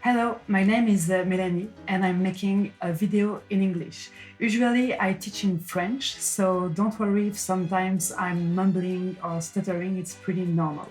Hello, my name is Melanie and I'm making a video in English. Usually I teach in French, so don't worry if sometimes I'm mumbling or stuttering, it's pretty normal.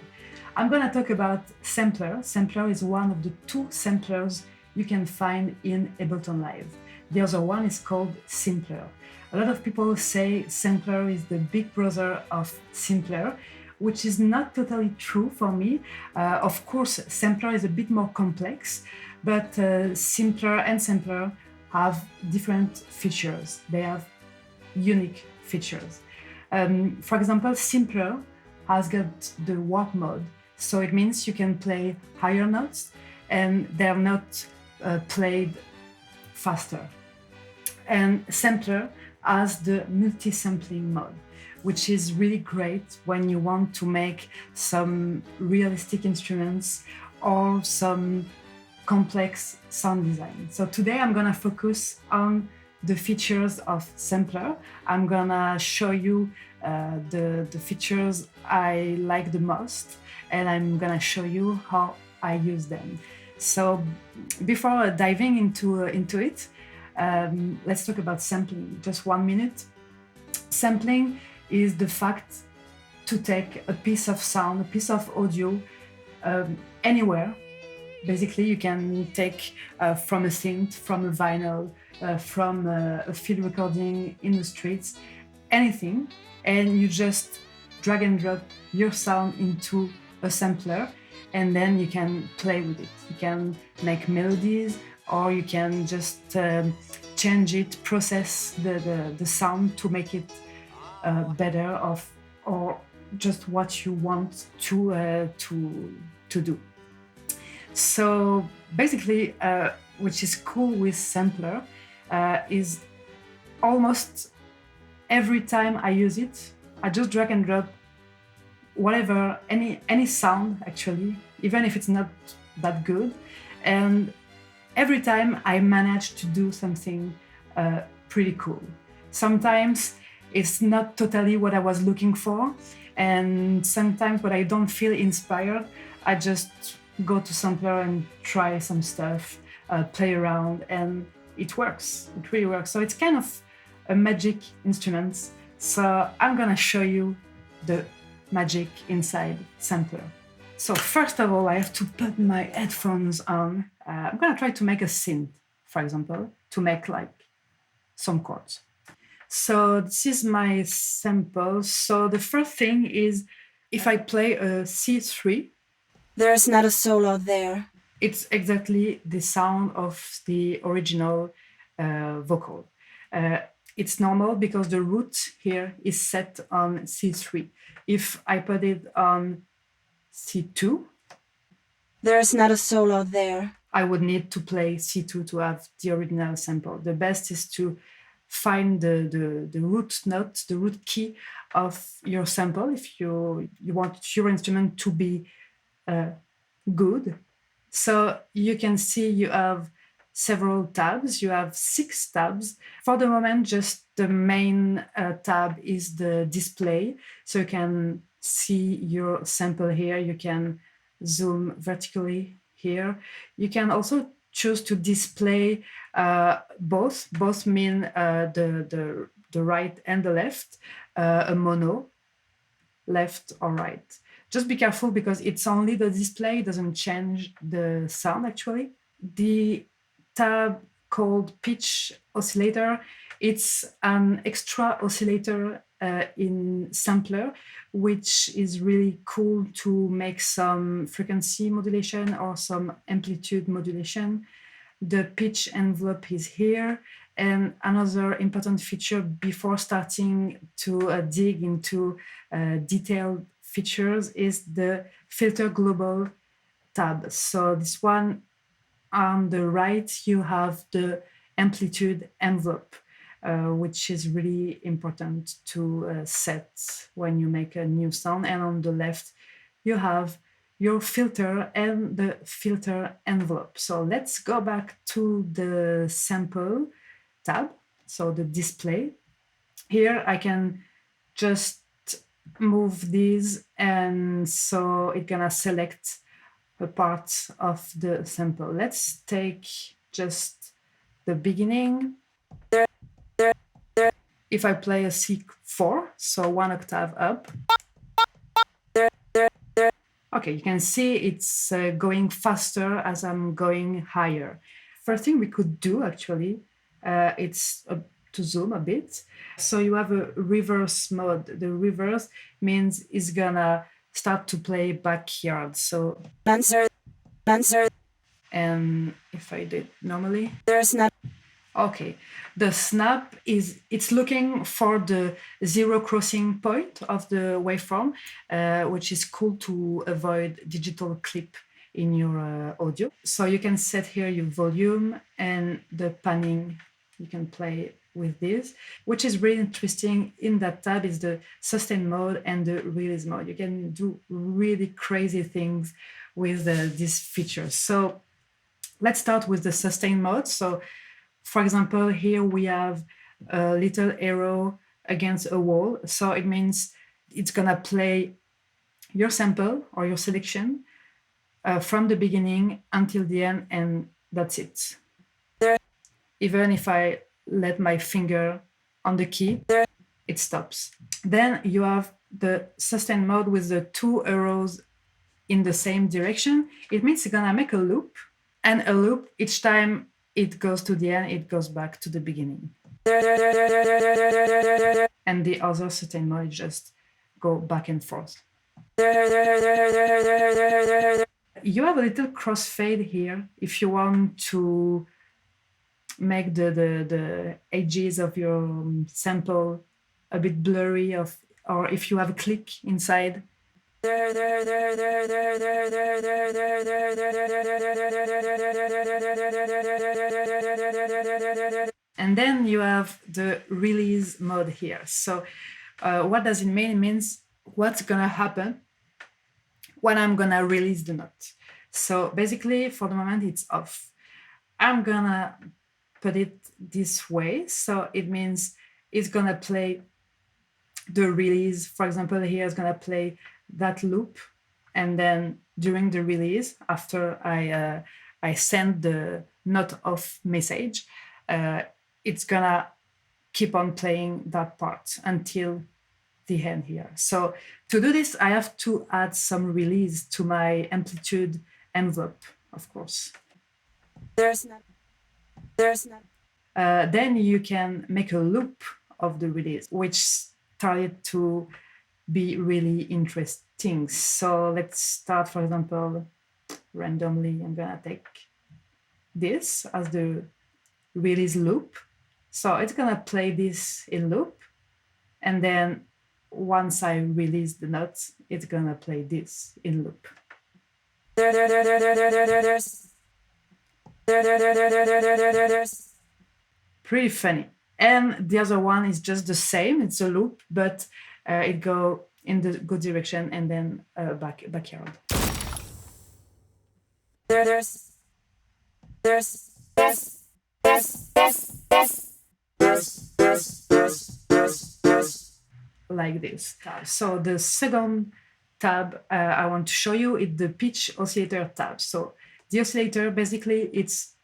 I'm gonna talk about Sampler. Sampler is one of the two samplers you can find in Ableton Live. The other one is called Simpler. A lot of people say Sampler is the big brother of Simpler, which is not totally true for me. Of course, Sampler is a bit more complex, but Simpler and Sampler have different features. They have unique features. For example, Simpler has got the warp mode, so it means you can play higher notes and they're not played faster. And Sampler has the multi-sampling mode, which is really great when you want to make some realistic instruments or some complex sound design. So today I'm gonna focus on the features of Sampler. I'm gonna show you the features I like the most, and I'm gonna show you how I use them. So before diving into it, let's talk about sampling. Just 1 minute. Sampling is the fact to take a piece of sound, a piece of audio anywhere. Basically, you can take from a synth, from a vinyl, from a field recording in the streets, anything, and you just drag and drop your sound into a sampler, and then you can play with it. You can make melodies, or you can just change it, process the sound to make it better or just what you want to do. So basically, which is cool with Sampler is almost every time I use it, I just drag and drop whatever, any sound actually, even if it's not that good. And every time I manage to do something pretty cool. Sometimes it's not totally what I was looking for, and sometimes when I don't feel inspired, I just go to Sampler and try some stuff, play around, and it works. It really works. So it's kind of a magic instrument. So I'm gonna show you the magic inside Sampler. So first of all, I have to put my headphones on. I'm gonna try to make a synth, for example, to make like some chords. So this is my sample. So the first thing is if I play a C3, There's not a solo there. it's exactly the sound of the original vocal. It's normal because the root here is set on C3. If I put it on C2, There's not a solo there. I would need to play C2 to have the original sample. The best is to find the root note, the root key of your sample if you want your instrument to be good. So you can see you have several tabs. You have 6 tabs. For the moment, just the main tab is the display. So you can see your sample here. You can zoom vertically here. You can also choose to display both. Both mean the right and the left, a mono, left or right. Just be careful because it's only the display, it doesn't change the sound actually. The tab called pitch oscillator, it's an extra oscillator in Sampler, which is really cool to make some frequency modulation or some amplitude modulation. The pitch envelope is here. And another important feature before starting to dig into detailed features is the filter global tab. So this one on the right, you have the amplitude envelope, which is really important to set when you make a new sound. And on the left, you have your filter and the filter envelope. So let's go back to the sample tab, so the display. Here I can just move these, and so it's gonna select a part of the sample. Let's take just the beginning. If I play a C4, so 1 octave up, okay, you can see it's going faster as I'm going higher. First thing we could do actually, it's to zoom a bit. So you have a reverse mode. The reverse means it's gonna start to play backyard. So Answer. and if I did normally, There's not. okay, the snap is, it's looking for the zero crossing point of the waveform, which is cool to avoid digital clip in your audio. So you can set here your volume and the panning. You can play with this, which is really interesting. In that tab is the sustain mode and the release mode. You can do really crazy things with these features. So let's start with the sustain mode. So for example, here we have a little arrow against a wall. So it means it's gonna play your sample or your selection from the beginning until the end, and that's it. Even if I let my finger on the key, it stops. Then you have the sustain mode with the 2 arrows in the same direction. It means it's gonna make a loop, and a loop each time it goes to the end, it goes back to the beginning. And the other sustain mode just go back and forth. You have a little crossfade here if you want to make the edges of your sample a bit blurry, or if you have a click inside. And then you have the release mode here. So what does it mean? It means what's gonna happen when I'm gonna release the note. So basically, for the moment, it's off. I'm gonna put it this way. So it means it's gonna play the release. For example, here it's gonna play that loop, and then during the release, after I send the not off message, it's gonna keep on playing that part until the end here. So to do this, I have to add some release to my amplitude envelope, of course. There's not. Then you can make a loop of the release, which started to be really interesting. So let's start, for example, randomly. I'm gonna take this as the release loop. So it's gonna play this in loop, and then once I release the notes, it's gonna play this in loop. Pretty funny. And the other one is just the same. It's a loop, but it go in the good direction and then backyard. Like this. So the second tab I want to show you is the pitch oscillator tab. So the oscillator, basically, it's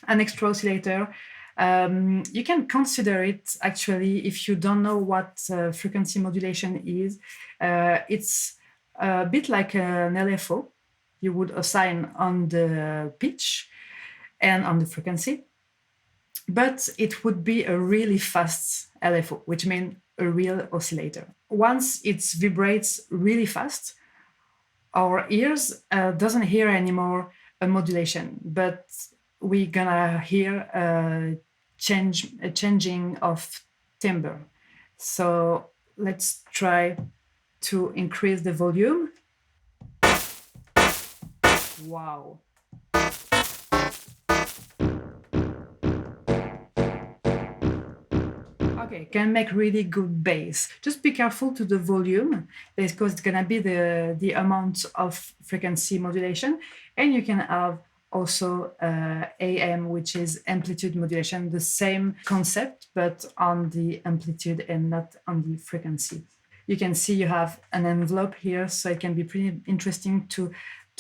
an extra oscillator. You can consider it, actually, if you don't know what frequency modulation is. It's a bit like an LFO you would assign on the pitch and on the frequency, but it would be a really fast LFO, which means a real oscillator. Once it vibrates really fast, our ears doesn't hear anymore a modulation, but we're gonna hear a changing of timbre. So let's try to increase the volume. Wow. Okay, can make really good bass. Just be careful to the volume, because it's gonna be the amount of frequency modulation, and you can have also AM, which is amplitude modulation, the same concept, but on the amplitude and not on the frequency. You can see you have an envelope here, so it can be pretty interesting to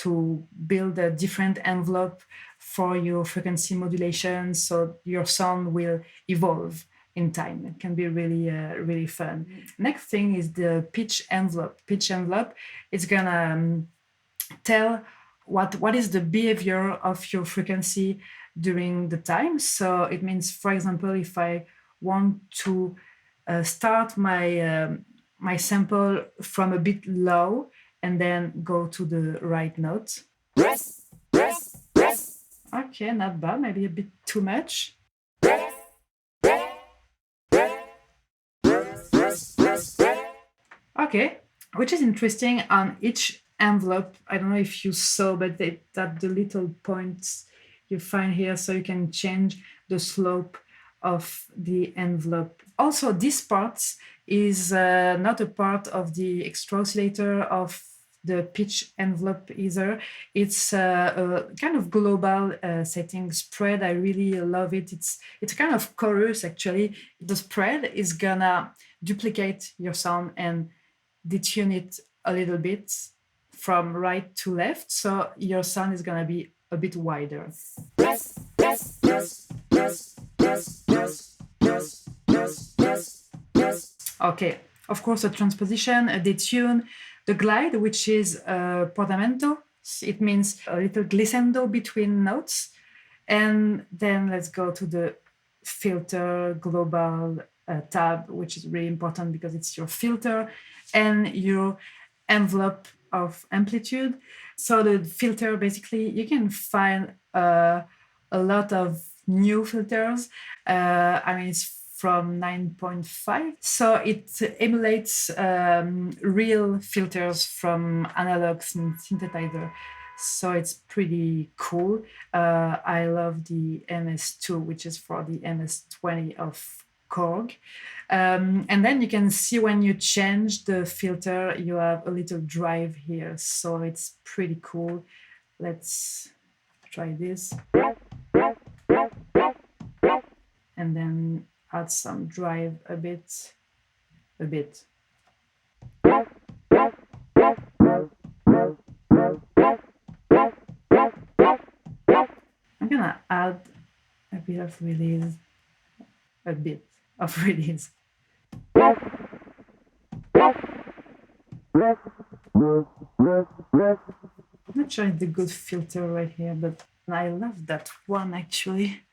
to build a different envelope for your frequency modulation, so your sound will evolve in time. It can be really fun. Next thing is the pitch envelope. Pitch envelope is gonna tell what is the behavior of your frequency during the time. So it means, for example, if I want to start my sample from a bit low and then go to the right note. Okay, not bad, maybe a bit too much. Okay, which is interesting on each envelope. I don't know if you saw, but that the little points you find here, so you can change the slope of the envelope. Also, this part is not a part of the extra oscillator of the pitch envelope either. It's a kind of global setting spread. I really love it. It's kind of chorus actually. The spread is gonna duplicate your sound and detune it a little bit from right to left, so your sound is gonna be a bit wider. Okay, of course, a transposition, a detune, the glide, which is a portamento. It means a little glissando between notes. And then let's go to the filter global tab, which is really important because it's your filter and your envelope of amplitude. So the filter, basically, you can find a lot of new filters. I mean, it's from 9.5. So it emulates real filters from analog synthesizer. So it's pretty cool. I love the MS2, which is for the MS20 of Korg. And then you can see when you change the filter, you have a little drive here. So it's pretty cool. Let's try this. And then add some drive a bit. I'm gonna add a bit of release. I'm not sure it's the good filter right here, but I love that one actually.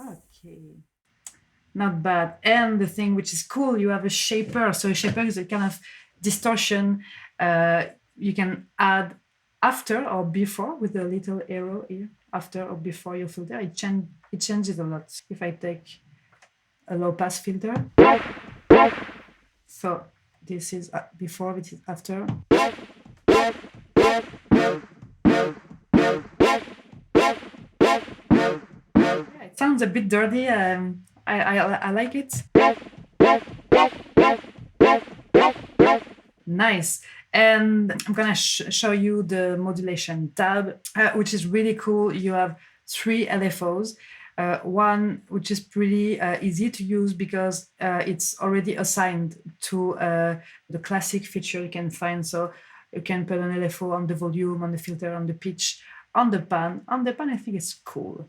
Okay, not bad. And the thing which is cool, you have a shaper. So a shaper is a kind of distortion you can add after or before with a little arrow here, after or before your filter. It changes a lot. If I take a low pass filter, so this is before, this is after. Yeah, it sounds a bit dirty. I like it. Nice. And I'm gonna show you the modulation tab, which is really cool. You have 3 LFOs. One which is pretty easy to use because it's already assigned to the classic feature you can find. So you can put an LFO on the volume, on the filter, on the pitch, on the pan. On the pan, I think it's cool.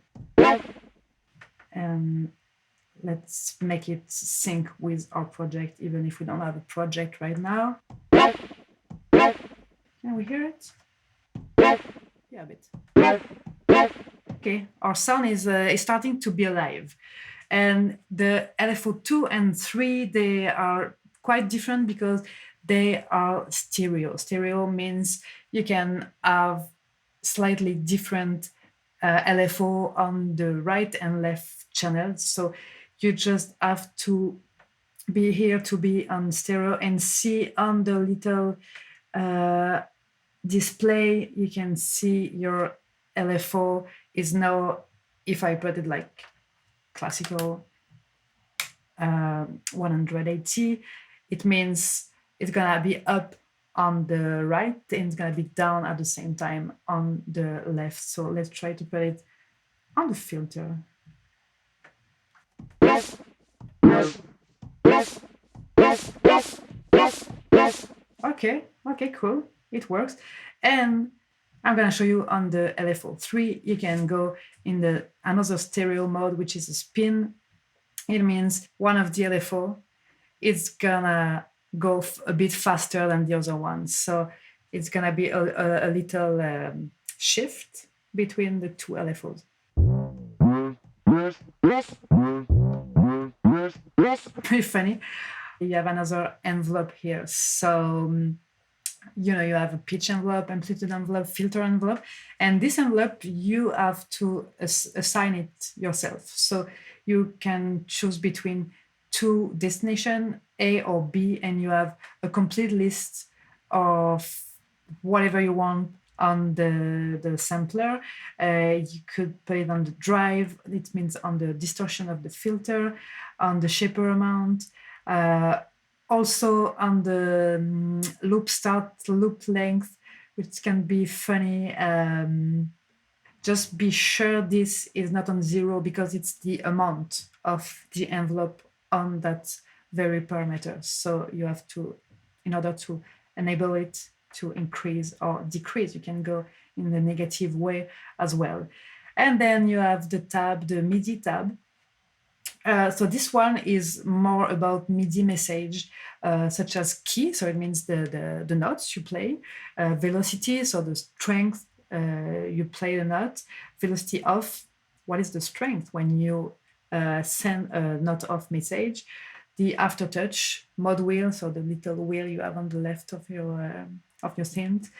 And let's make it sync with our project, even if we don't have a project right now. Can we hear it? Yeah, a bit. Okay, our sound is starting to be alive. And the LFO 2 and 3, they are quite different because they are stereo. Stereo means you can have slightly different LFO on the right and left channels. So you just have to be here to be on stereo and see on the little display, you can see your LFO is now, if I put it like classical 180, it means it's gonna be up on the right and it's gonna be down at the same time on the left. So let's try to put it on the filter. Okay, cool. It works. And I'm gonna show you on the LFO3, you can go in the another stereo mode, which is a spin. It means one of the LFO is gonna go a bit faster than the other one. So it's gonna be a little shift between the two LFOs. Pretty funny. You have another envelope here. So you have a pitch envelope, amplitude envelope, filter envelope, and this envelope you have to assign it yourself. So you can choose between two destination A or B, and you have a complete list of whatever you want on the sampler. You could put it on the drive. It means on the distortion of the filter, on the shaper amount. Also on the loop start, loop length, which can be funny. Just be sure this is not on 0 because it's the amount of the envelope on that very parameter. So you have to, in order to enable it to increase or decrease, you can go in the negative way as well. And then you have the tab, the MIDI tab. So this one is more about MIDI message, such as key, so it means the notes you play, velocity, so the strength you play the note, velocity off, what is the strength when you send a note off message, the aftertouch, mod wheel, so the little wheel you have on the left of your synth,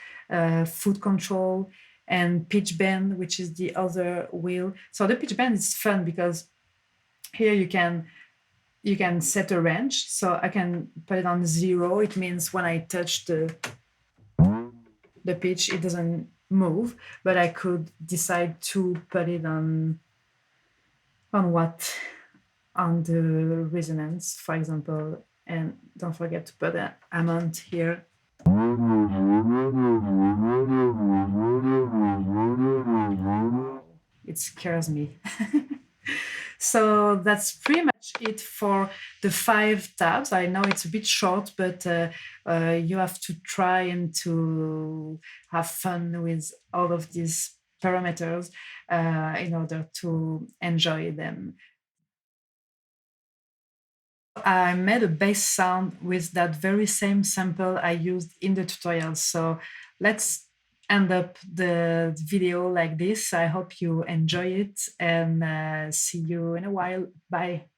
foot control, and pitch bend, which is the other wheel. So the pitch bend is fun because here you can set a range. So I can put it on 0. It means when I touch the pitch, it doesn't move. But I could decide to put it on what? On the resonance, for example. And don't forget to put an amount here. It scares me. So that's pretty much it for the 5 tabs. I know it's a bit short, but you have to try and to have fun with all of these parameters in order to enjoy them. I made a bass sound with that very same sample I used in the tutorial. So let's end up the video like this. I hope you enjoy it, and see you in a while. Bye.